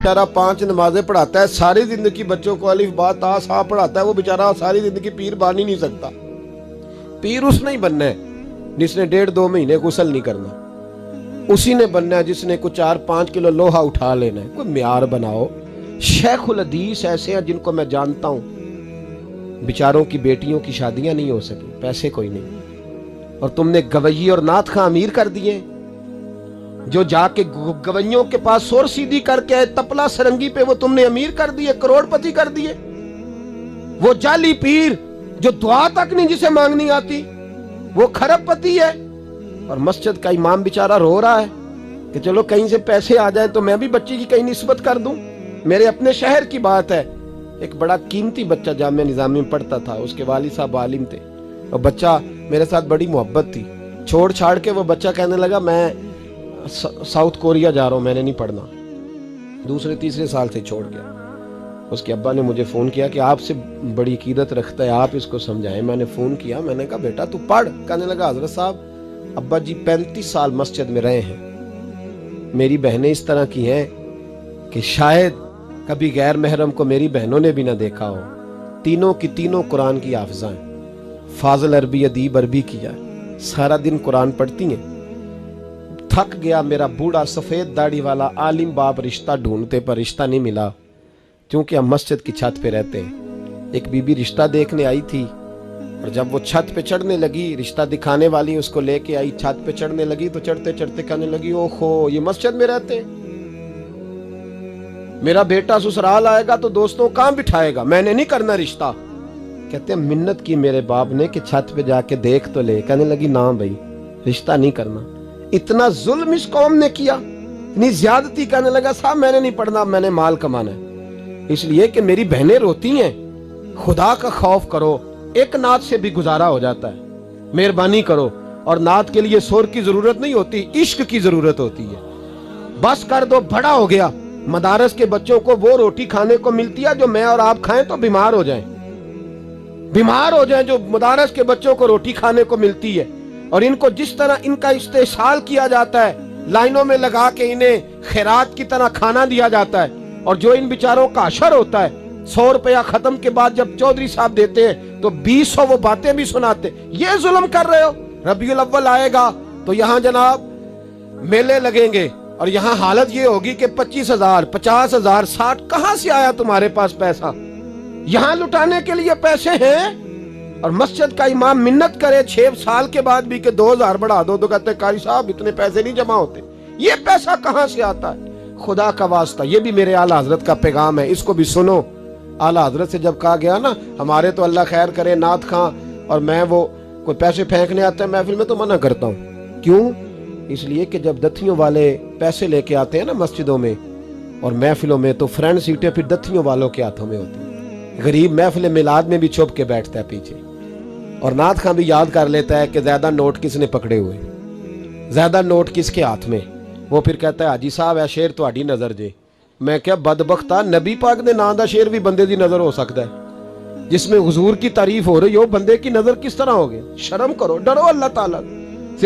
बेचारा 5 नमाजें पढ़ाता है, सारी जिंदगी बच्चों को अलिफ बा ता सा पढ़ाता है, वो बेचारा सारी जिंदगी पीर बन ही नहीं सकता। पीर उसने ही बनना है जिसने 1.5-2 महीने गुस्ल नहीं करना, उसी ने बनना है जिसने कुछ 4-5 किलो लोहा उठा लेना है। कोई म्यार बनाओ। शेखुल हदीस ऐसे हैं जिनको मैं जानता हूं, बेचारों की बेटियों की शादियां नहीं हो सकी, पैसे कोई नहीं, और तुमने गवैये और नाथ खां अमीर कर दिए। जो जाके गवैयों के पास सोर सीधी करके तपला सरंगी पे वो तुमने अमीर कर दिए, करोड़पति कर दिए। वो जाली पीर जो दुआ तक नहीं जिसे मांगनी आती, वो खरबपति है। और मस्जिद का इमाम बेचारा रो रहा है कि चलो कहीं से पैसे आ जाए तो मैं भी बच्ची की कहीं निस्बत कर दूं। मेरे अपने शहर की बात है, एक बड़ा कीमती बच्चा जामिया निजामी में पढ़ता था, उसके वालिद साहब आलिम थे, और बच्चा मेरे साथ बड़ी मोहब्बत थी। छोड़ छाड़ के वो बच्चा कहने लगा मैं साउथ कोरिया जा रहा हूं, मैंने नहीं पढ़ना। 2-3 साल से छोड़ गया। उसके अब्बा ने मुझे फ़ोन किया कि आपसे बड़ी अकीदत रखता है, आप इसको समझाएं। मैंने फ़ोन किया, मैंने कहा बेटा तू पढ़। कहने लगा हजरत साहब अब्बा जी 35 साल मस्जिद में रहे हैं, मेरी बहनें इस तरह की हैं कि शायद कभी गैर महरम को मेरी बहनों ने भी ना देखा हो। तीनों की तीनों कुरान की हाफिज़ा हैं, फाजिल अरबी अदीब अरबी किया, सारा दिन कुरान पढ़ती हैं। थक गया मेरा बूढ़ा सफ़ेद दाढ़ी वाला आलिम बाप रिश्ता ढूंढते पर रिश्ता नहीं मिला, क्योंकि हम मस्जिद की छत पे रहते हैं। एक बीबी रिश्ता देखने आई थी, और जब वो छत पे चढ़ने लगी, रिश्ता दिखाने वाली उसको लेके आई, छत पे चढ़ने लगी तो चढ़ते चढ़ते कहने लगी ओहो ये मस्जिद में रहते हैं, मेरा बेटा ससुराल आएगा तो दोस्तों कहाँ बिठाएगा, मैंने नहीं करना रिश्ता। कहते हैं मिन्नत की मेरे बाप ने कि छत पे जाके देख तो ले। कहने लगी ना भाई रिश्ता नहीं करना। इतना जुल्म इस कौम ने किया, इतनी ज्यादती। कहने लगा साहब मैंने नहीं पढ़ना, मैंने माल कमाना है, इसलिए कि मेरी बहनें रोती हैं। खुदा का खौफ करो, एक नात से भी गुजारा हो जाता है, मेहरबानी करो। और नात के लिए शोर की जरूरत नहीं होती, इश्क की जरूरत होती है। बस कर दो, बड़ा हो गया। मदारस के बच्चों को वो रोटी खाने को मिलती है जो मैं और आप खाएं तो बीमार हो जाएं, बीमार हो जाएं, जो मदारस के बच्चों को रोटी खाने को मिलती है। और इनको जिस तरह इनका इस्तेसाल किया जाता है, लाइनों में लगा के इन्हें खैरात की तरह खाना दिया जाता है, और जो इन बेचारों का अशर होता है 100 रुपया खत्म के बाद जब चौधरी साहब देते हैं तो 200 वो बातें भी सुनाते। ये जुल्म कर रहे हो। रबीउल अव्वल आएगा तो यहाँ जनाब मेले लगेंगे, और यहाँ हालत ये होगी कि 25,000, 50,000, 60 कहां से आया तुम्हारे पास पैसा? यहाँ लुटाने के लिए पैसे हैं। और मस्जिद का इमाम मिन्नत करे 6 साल के बाद भी कि 2,000 बढ़ा दो, तो कहते कारी साहब इतने पैसे नहीं जमा होते। ये पैसा कहां से आता है? खुदा का वास्ता, ये भी मेरे आला हजरत का पैगाम है, इसको भी सुनो। आला हजरत से जब कहा गया ना, हमारे तो अल्लाह खैर करे नाथ खां और मैं वो कोई पैसे फेंकने आते हैं महफिल में तो मना करता हूँ। क्यों? इसलिए कि जब दथियों वाले पैसे लेके आते हैं ना मस्जिदों में और महफिलों में, तो फ्रंट सीटें फिर दथियों वालों के हाथों में होती हैं। गरीब महफिल मिलाद में भी छुप के बैठता है पीछे, और नाथ खां भी याद कर लेता है कि ज्यादा नोट किसने पकड़े हुए, ज्यादा नोट किसके हाथ में। वो फिर कहता है हाजी साहब है शेर तुहाडी नजर जे। मैं क्या बदबख्ता, नबी पाक दे नां दा शेर भी बंदे दी नजर हो सकता है, जिसमें हुजूर की तारीफ हो रही हो, बंदे की नजर किस तरह हो गई? शर्म करो, डरो अल्लाह ताला।